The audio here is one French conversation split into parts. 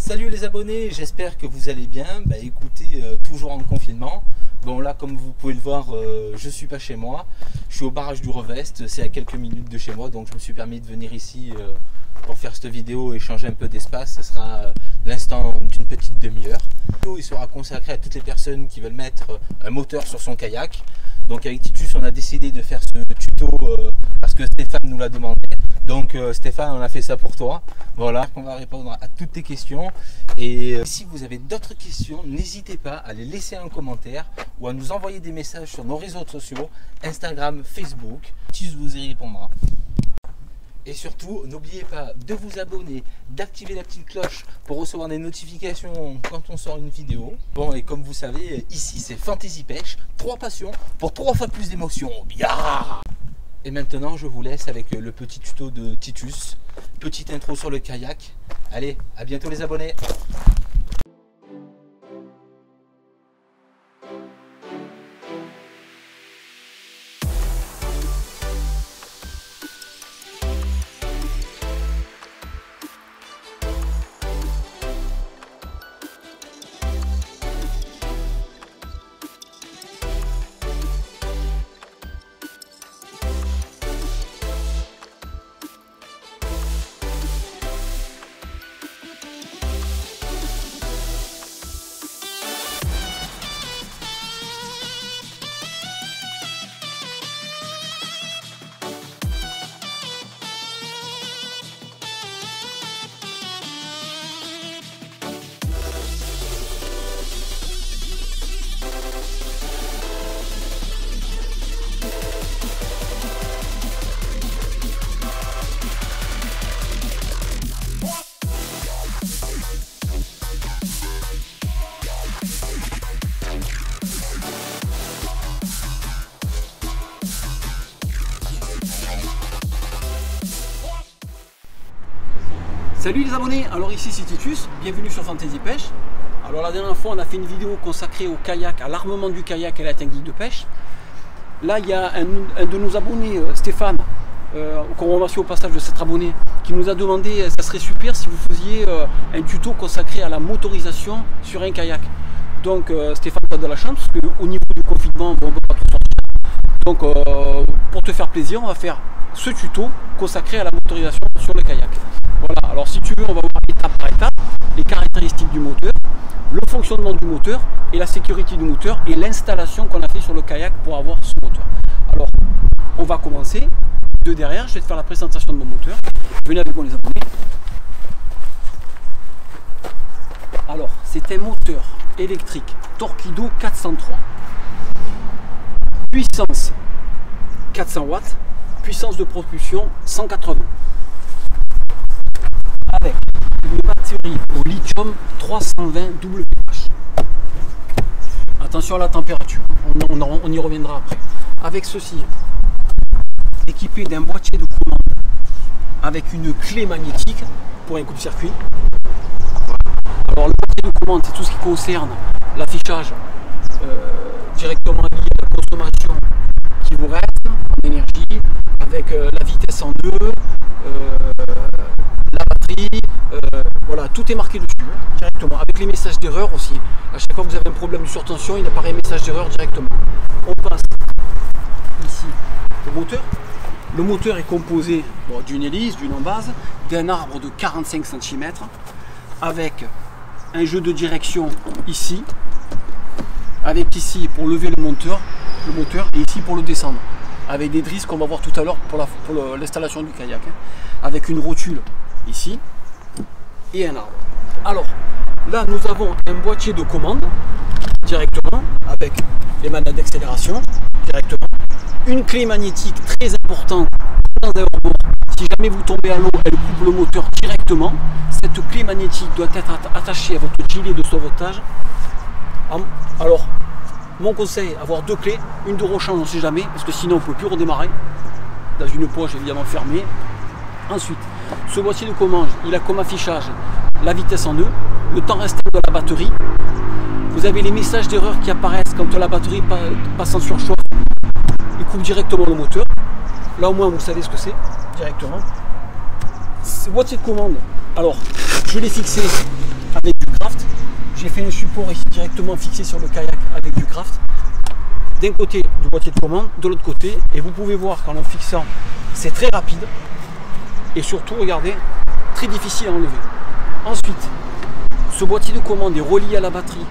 Salut les abonnés, j'espère que vous allez bien. Écoutez, toujours en confinement. Bon là, comme vous pouvez le voir, je suis pas chez moi. Je suis au barrage du Revest, c'est à quelques minutes de chez moi. Donc je me suis permis de venir ici pour faire cette vidéo et changer un peu d'espace. Ce sera l'instant d'une petite demi-heure. Il sera consacré à toutes les personnes qui veulent mettre un moteur sur son kayak. Donc avec Titus, on a décidé de faire ce tuto parce que Stéphane nous l'a demandé. Donc Stéphane, on a fait ça pour toi. Voilà, on va répondre à toutes tes questions. Et si vous avez d'autres questions, n'hésitez pas à les laisser en commentaire ou à nous envoyer des messages sur nos réseaux sociaux, Instagram, Facebook. Titus vous y répondra. Et surtout, n'oubliez pas de vous abonner, d'activer la petite cloche pour recevoir des notifications quand on sort une vidéo. Bon, et comme vous savez, ici c'est Fantasy Pêche, 3 passions pour 3 fois plus d'émotions. Bien. Et maintenant, je vous laisse avec le petit tuto de Titus. Petite intro sur le kayak. Allez, à bientôt les abonnés. Salut les abonnés, alors ici c'est Titus, bienvenue sur Fantasy Pêche. Alors la dernière fois on a fait une vidéo consacrée au kayak, à l'armement du kayak et à la technique de pêche. Là il y a un de nos abonnés, Stéphane, qu'on remercie au passage de s'être abonné, qui nous a demandé, ça serait super si vous faisiez un tuto consacré à la motorisation sur un kayak. Donc Stéphane, tu as de la chance parce qu'au niveau du confinement, bon, on ne peut pas tout sortir. Donc pour te faire plaisir, on va faire ce tuto consacré à la motorisation sur le kayak. Voilà, alors si tu veux, on va voir étape par étape les caractéristiques du moteur, le fonctionnement du moteur et la sécurité du moteur et l'installation qu'on a fait sur le kayak pour avoir ce moteur. Alors, on va commencer de derrière, je vais te faire la présentation de mon moteur. Venez avec moi les abonnés. Alors, c'est un moteur électrique Torqeedo 403. Puissance 400 watts, puissance de propulsion 180. Avec une batterie au lithium 320 WH. Attention à la température, on y reviendra après. Avec ceci, équipé d'un boîtier de commande avec une clé magnétique pour un coupe-circuit. Alors le boîtier de commande, c'est tout ce qui concerne l'affichage directement lié à la consommation qui vous reste en énergie, avec la vitesse en 2, la batterie, voilà, tout est marqué dessus directement, avec les messages d'erreur aussi. À chaque fois que vous avez un problème de surtension, il apparaît un message d'erreur directement. On passe ici au moteur. Le moteur est composé d'une hélice, d'une embase, d'un arbre de 45 cm, avec un jeu de direction ici, avec ici pour lever le moteur et ici pour le descendre, avec des drisses qu'on va voir tout à l'heure pour l'installation du kayak, avec une rotule ici et un arbre. Alors là nous avons un boîtier de commande directement avec les manettes d'accélération directement, une clé magnétique très importante dans un hors-bord. Si jamais vous tombez à l'eau, elle coupe le moteur directement. Cette clé magnétique doit être attachée à votre gilet de sauvetage. Alors mon conseil, avoir 2 clés, une de rechange on ne sait jamais, parce que sinon on ne peut plus redémarrer dans une poche évidemment fermée. Ensuite, ce boîtier de commande, il a comme affichage la vitesse en nœud, le temps restant de la batterie. Vous avez les messages d'erreur qui apparaissent quand la batterie passe en surchauffe. Il coupe directement le moteur. Là au moins vous savez ce que c'est directement. Ce boîtier de commande, alors je l'ai fixé j'ai fait un support ici directement fixé sur le kayak avec du craft. D'un côté du boîtier de commande, de l'autre côté, et vous pouvez voir qu'en le fixant, c'est très rapide et surtout, regardez, très difficile à enlever. Ensuite, ce boîtier de commande est relié à la batterie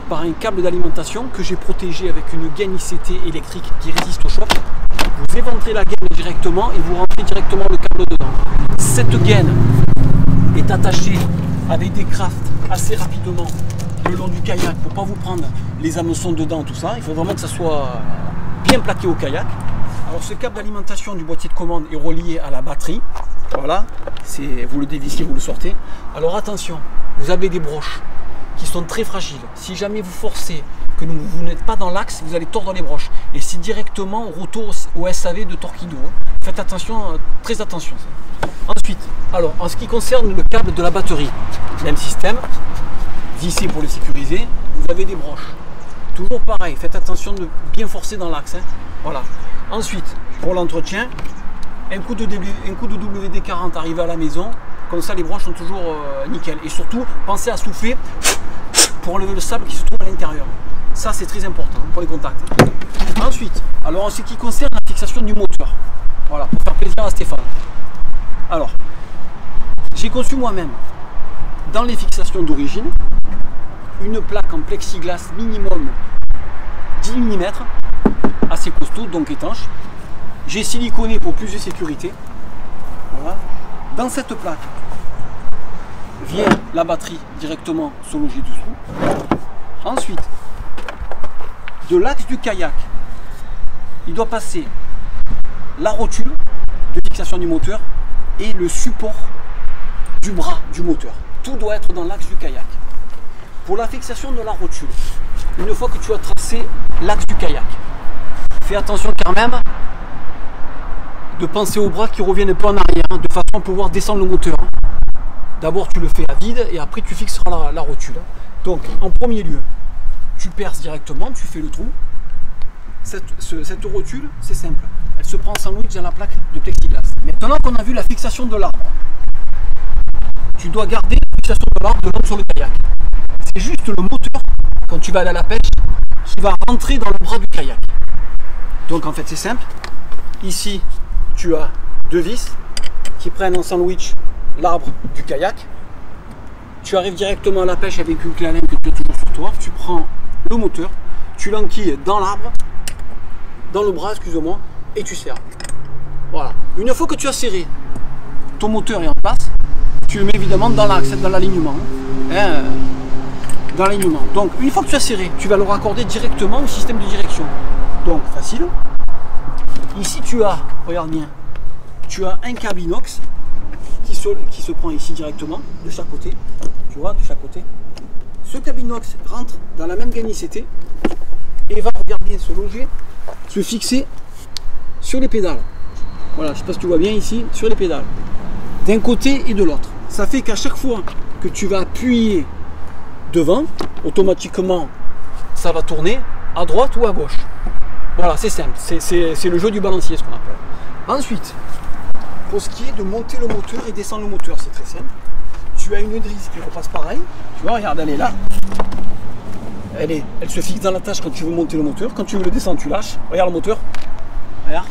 par un câble d'alimentation que j'ai protégé avec une gaine ICT électrique qui résiste au choc. Vous éventrez la gaine directement et vous rentrez directement le câble dedans. Cette gaine est attachée avec des crafts assez rapidement le long du kayak pour pas vous prendre les hameçons dedans, tout ça. Il faut vraiment que ça soit bien plaqué au kayak. Alors ce câble d'alimentation du boîtier de commande est relié à la batterie. Voilà, vous le dévissez, vous le sortez. Alors attention, vous avez des broches qui sont très fragiles. Si jamais vous forcez que vous n'êtes pas dans l'axe, vous allez tordre les broches. Et c'est directement retour au SAV de Torqeedo. Faites attention, très attention. Ensuite, alors en ce qui concerne le câble de la batterie, même système, vissé pour le sécuriser, vous avez des broches. Toujours pareil, faites attention de bien forcer dans l'axe. Voilà. Ensuite, pour l'entretien, un coup de WD-40 arrivé à la maison, comme ça les broches sont toujours nickel. Et surtout, pensez à souffler pour enlever le sable qui se trouve à l'intérieur. Ça c'est très important pour les contacts. Ensuite, alors en ce qui concerne la fixation du moteur, voilà, pour faire plaisir à Stéphane. Alors, j'ai conçu moi-même, dans les fixations d'origine, une plaque en plexiglas minimum 10 mm, assez costaud, donc étanche. J'ai siliconé pour plus de sécurité. Voilà. Dans cette plaque vient la batterie directement se loger dessous. Ensuite, de l'axe du kayak, il doit passer la rotule de fixation du moteur et le support du bras du moteur. Tout doit être dans l'axe du kayak. Pour la fixation de la rotule, une fois que tu as tracé l'axe du kayak, fais attention quand même de penser aux bras qui reviennent un peu en arrière, de façon à pouvoir descendre le moteur. D'abord tu le fais à vide et après tu fixeras la rotule. Donc en premier lieu, tu perces directement, tu fais le trou. Cette rotule, c'est simple, elle se prend en sandwich dans la plaque de plexiglas. Maintenant qu'on a vu la fixation de l'arbre, tu dois garder la fixation de l'arbre de l'homme sur le kayak. C'est juste le moteur, quand tu vas aller à la pêche, qui va rentrer dans le bras du kayak. Donc en fait c'est simple, ici tu as deux vis qui prennent en sandwich l'arbre du kayak. Tu arrives directement à la pêche avec une clé à laine que tu as toujours sur toi. Tu prends le moteur, tu l'enquilles dans l'arbre, dans le bras, excuse-moi, et tu serres. Voilà. Une fois que tu as serré, ton moteur est en place, tu le mets évidemment dans l'axe, dans l'alignement. Dans l'alignement. Donc une fois que tu as serré, tu vas le raccorder directement au système de direction. Donc facile. Ici tu as, regarde bien, tu as un câble inox qui se prend ici directement, de chaque côté. Tu vois, de chaque côté. Ce câble inox rentre dans la même gaine ICT et va, regarde bien, se loger, se fixer sur les pédales. Voilà, je sais pas si tu vois bien ici, sur les pédales. D'un côté et de l'autre. Ça fait qu'à chaque fois que tu vas appuyer devant, automatiquement, ça va tourner à droite ou à gauche. Voilà, c'est simple. C'est le jeu du balancier, ce qu'on appelle. Ensuite, pour ce qui est de monter le moteur et descendre le moteur, c'est très simple. Tu as une drisse qui repasse pareil. Tu vois, regarde, elle est là. Elle se fixe dans la tâche quand tu veux monter le moteur. Quand tu veux le descendre, tu lâches. Regarde le moteur. Regarde.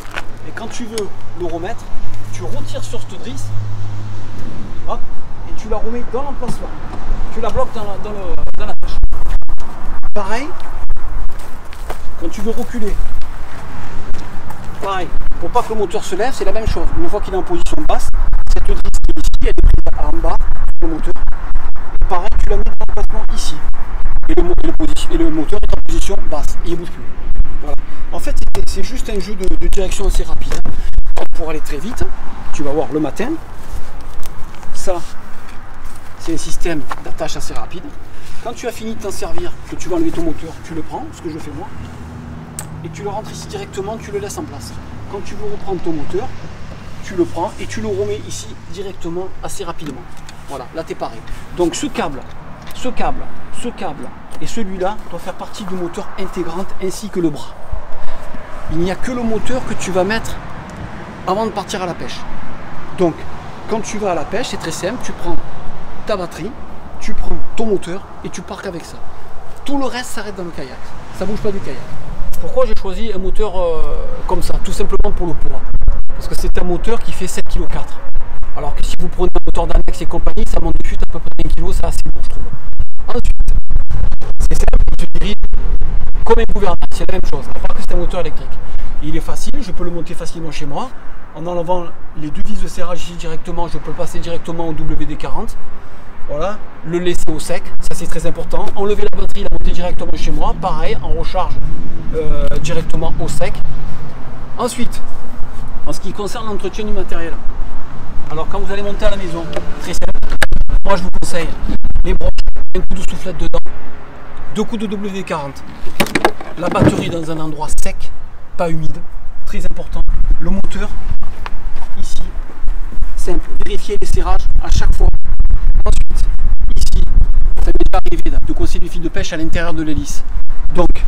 Et quand tu veux le remettre, tu retires sur cette drisse. Hop, et tu la remets dans l'emplacement. Tu la bloques dans la tâche. Pareil, quand tu veux reculer, pareil, pour pas que le moteur se lève, c'est la même chose. Une fois qu'il est en position basse, cette drisse qui est ici, elle est prise en bas sur le moteur. Et pareil, tu la mets dans l'emplacement ici. Et le moteur est en position basse, il ne bouge plus. Voilà. En fait, c'est juste un jeu de direction assez rapide. Pour aller très vite, tu vas voir le matin. Ça, c'est un système d'attache assez rapide. Quand tu as fini de t'en servir, que tu vas enlever ton moteur, tu le prends, ce que je fais moi, et tu le rentres ici directement, tu le laisses en place. Quand tu veux reprendre ton moteur, tu le prends et tu le remets ici directement assez rapidement. Voilà, là tu es pareil. Donc ce câble et celui-là doivent faire partie du moteur intégrante ainsi que le bras. Il n'y a que le moteur que tu vas mettre avant de partir à la pêche. Donc quand tu vas à la pêche, c'est très simple, tu prends ta batterie, tu prends ton moteur et tu parques avec ça. Tout le reste s'arrête dans le kayak. Ça bouge pas du kayak. Pourquoi j'ai choisi un moteur comme ça? Tout simplement pour le poids. Parce que c'est un moteur qui fait 7,4 kg. Alors que si vous prenez un moteur d'Annex et compagnie, ça monte de suite à peu près 1 kg, c'est assez lourd, je trouve. Ensuite, c'est simple, il se dirige comme un gouvernail, c'est la même chose, à part que c'est un moteur électrique. Il est facile, je peux le monter facilement chez moi. En enlevant les deux vis de serrage ici directement, je peux le passer directement au WD-40. Voilà, le laisser au sec, ça c'est très important. Enlever la batterie, la monter directement chez moi, pareil, en recharge directement au sec. Ensuite, en ce qui concerne l'entretien du matériel, alors quand vous allez monter à la maison, très simple, moi je vous conseille les broches, un coup de soufflette dedans, 2 coups de WD-40, la batterie dans un endroit sec, pas humide, très important, le moteur, ici, simple, vérifier les serrages à chaque fois. Ensuite, ici, ça m'est déjà arrivé de coincer les fils de pêche à l'intérieur de l'hélice. Donc,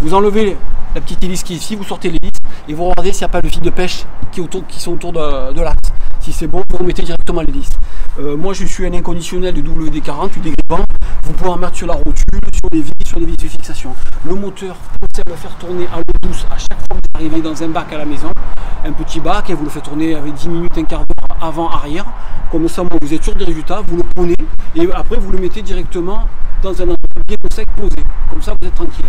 vous enlevez la petite hélice qui est ici, vous sortez l'hélice et vous regardez s'il n'y a pas de fils de pêche qui sont autour de l'axe. Si c'est bon, vous remettez directement l'hélice. Moi, je suis un inconditionnel du WD-40, du dégrippant. Vous pouvez en mettre sur la rotule, sur les vis de fixation. Le moteur, pensez à le faire tourner à l'eau douce à chaque fois que vous arrivez dans un bac à la maison. Un petit bac, et vous le faites tourner avec 10 minutes, un quart d'heure avant-arrière. Comme ça, vous êtes sûr des résultats, vous le prenez et après vous le mettez directement dans un endroit bien au sec posé. Comme ça, vous êtes tranquille.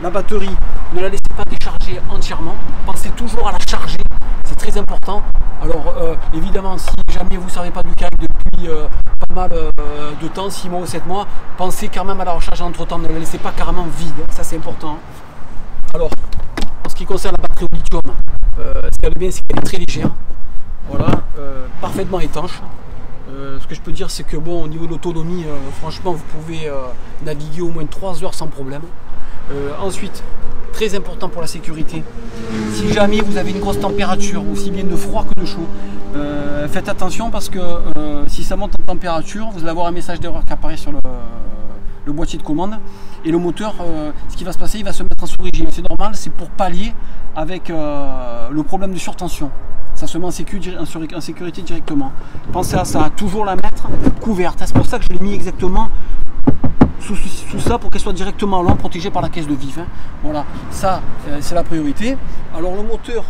La batterie, ne la laissez pas décharger entièrement. Pensez toujours à la charger, c'est très important. Alors, évidemment, si jamais vous ne savez pas du kayak depuis pas mal de temps, 6 mois ou 7 mois, pensez quand même à la recharger entre temps. Ne la laissez pas carrément vide, ça c'est important. Alors, en ce qui concerne la batterie au lithium, ce qu'il y a de bien, c'est qu'elle est très légère. Voilà, parfaitement étanche. Ce que je peux dire, c'est que bon, au niveau de l'autonomie, franchement, vous pouvez naviguer au moins 3 heures sans problème. Ensuite, très important pour la sécurité, si jamais vous avez une grosse température, aussi bien de froid que de chaud, faites attention parce que si ça monte en température, vous allez avoir un message d'erreur qui apparaît sur le boîtier de commande et le moteur, ce qui va se passer, il va se mettre en sous-régime. C'est normal, c'est pour pallier avec le problème de surtension. Ça se met en sécurité directement. Pensez à ça, toujours la mettre couverte. C'est pour ça que je l'ai mis exactement sous ça pour qu'elle soit directement à l'ombre, protégée par la caisse de vif. Hein. Voilà, ça c'est la priorité. Alors le moteur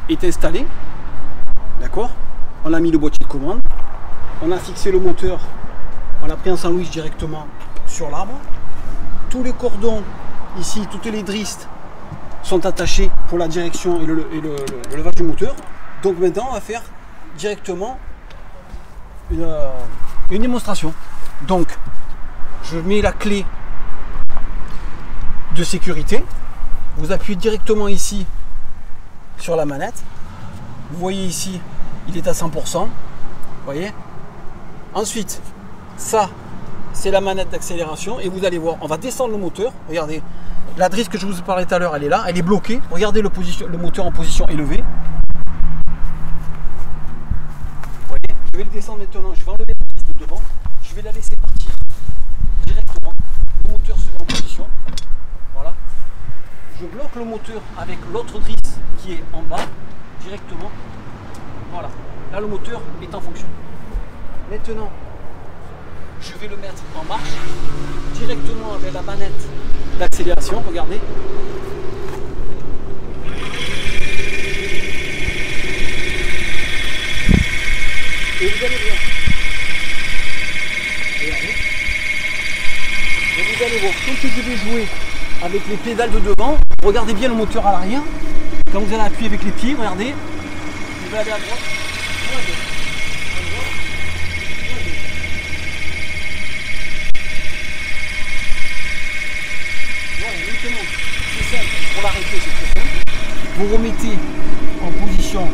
est installé, d'accord. On a mis le boîtier de commande, on a fixé le moteur, on l'a pris en sandwich directement sur l'arbre. Tous les cordons ici, toutes les dristes sont attachés pour la direction et le levage du moteur. Donc maintenant on va faire directement une démonstration. Donc je mets la clé de sécurité, vous appuyez directement ici sur la manette, vous voyez ici il est à 100%, vous voyez. Ensuite ça c'est la manette d'accélération et vous allez voir, on va descendre le moteur, regardez, la drisse que je vous parlais tout à l'heure elle est là, elle est bloquée, regardez le moteur en position élevée. Vous voyez, je vais le descendre maintenant, je vais enlever la drisse de devant, je vais la laisser partir directement, le moteur se met en position, voilà, je bloque le moteur avec l'autre drisse qui est en bas, directement, voilà, là le moteur est en fonction. Maintenant, je vais le mettre en marche, directement avec la manette d'accélération, regardez. Et vous allez voir. Regardez. Et vous allez voir, quand je vais jouer avec les pédales de devant, regardez bien le moteur à l'arrière. Quand vous allez appuyer avec les pieds, regardez, il va aller à droite, à gauche. Voilà, maintenant, c'est simple, pour l'arrêter c'est très simple. Vous remettez en position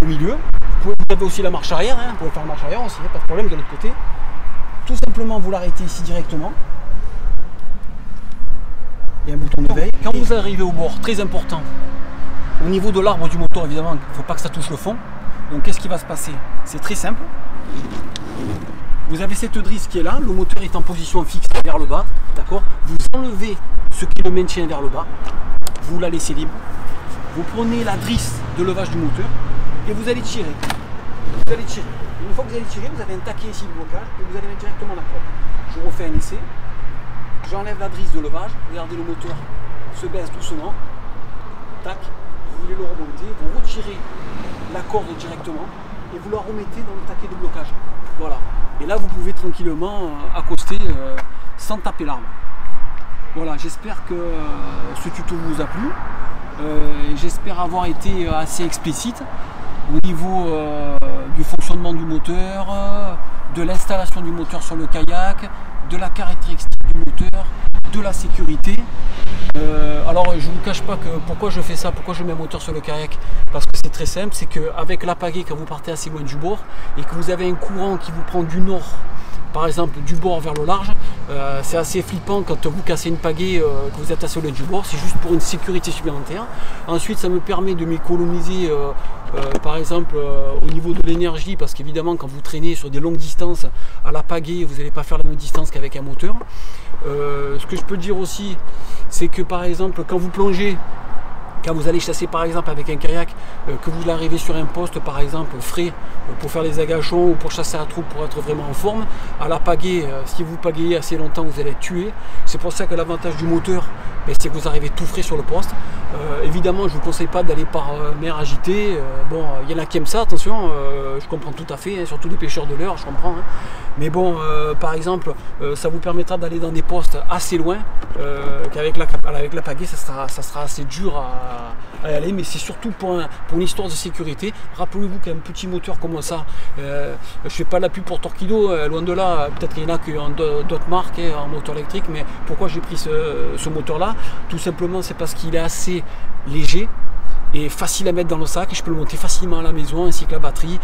au milieu. Vous avez aussi la marche arrière, hein. Vous pouvez faire la marche arrière aussi, pas de problème de l'autre côté. Tout simplement, vous l'arrêtez ici directement. Il y a un bouton de veille. Quand vous arrivez au bord, très important, au niveau de l'arbre du moteur, évidemment, il ne faut pas que ça touche le fond. Donc, qu'est-ce qui va se passer? C'est très simple. Vous avez cette drisse qui est là, le moteur est en position fixe vers le bas, d'accord. Vous enlevez ce qui le maintient vers le bas, vous la laissez libre. Vous prenez la drisse de levage du moteur et vous allez tirer. vous allez tirer. Une fois que vous allez tirer, vous avez un taquet ici de blocage et vous allez mettre directement la corde. Je refais un essai. J'enlève la drisse de levage. Regardez, le moteur se baisse doucement. Tac. Vous voulez le remonter. Vous retirez la corde directement et vous la remettez dans le taquet de blocage. Voilà. Et là, vous pouvez tranquillement accoster sans taper l'arme. Voilà, j'espère que ce tuto vous a plu. J'espère avoir été assez explicite au niveau du fonctionnement du moteur, de l'installation du moteur sur le kayak, de la caractéristique du moteur, de la sécurité. Alors je ne vous cache pas que pourquoi je fais ça, pourquoi je mets un moteur sur le kayak, parce que c'est très simple, c'est qu'avec la pagaie, quand vous partez assez loin du bord et que vous avez un courant qui vous prend du nord, par exemple du bord vers le large, c'est assez flippant quand vous cassez une pagaie, que vous êtes assez loin du bord, c'est juste pour une sécurité supplémentaire. Ensuite ça me permet de m'économiser par exemple au niveau de l'énergie, parce qu'évidemment quand vous traînez sur des longues distances à la pagaie, vous n'allez pas faire la même distance qu'avec un moteur. Ce que je peux dire aussi, c'est que par exemple quand vous plongez, quand vous allez chasser par exemple avec un kayak, que vous arrivez sur un poste par exemple frais pour faire les agachons ou pour chasser à troupe pour être vraiment en forme, à la pagaie, si vous pagayez assez longtemps vous allez être tué. C'est pour ça que l'avantage du moteur, c'est que vous arrivez tout frais sur le poste. Évidemment je ne vous conseille pas d'aller par mer agitée, bon il y en a qui aiment ça, attention, je comprends tout à fait, hein, surtout les pêcheurs de leurre, je comprends, hein. Mais bon, par exemple, ça vous permettra d'aller dans des postes assez loin, qu'avec la pagaie, ça sera assez dur à y aller, mais c'est surtout pour une histoire de sécurité. Rappelez-vous qu'un petit moteur comme ça, je ne fais pas la pub pour Torqeedo, loin de là, peut-être qu'il y en a qui ont d'autres marques en moteur électrique, mais pourquoi j'ai pris ce moteur-là? Tout simplement, c'est parce qu'il est assez léger et facile à mettre dans le sac, et je peux le monter facilement à la maison ainsi que la batterie,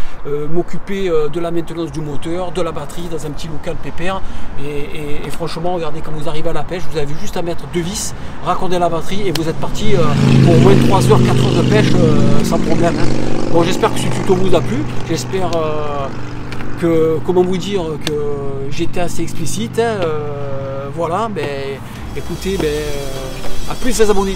m'occuper de la maintenance du moteur, de la batterie dans un petit local pépère, et franchement regardez, quand vous arrivez à la pêche, vous avez juste à mettre 2 vis, raccorder la batterie et vous êtes parti pour au moins 3 heures, 4 heures de pêche sans problème, hein. Bon, j'espère que ce tuto vous a plu, j'espère que, comment vous dire, que j'étais assez explicite, hein. Voilà, écoutez, à plus les abonnés.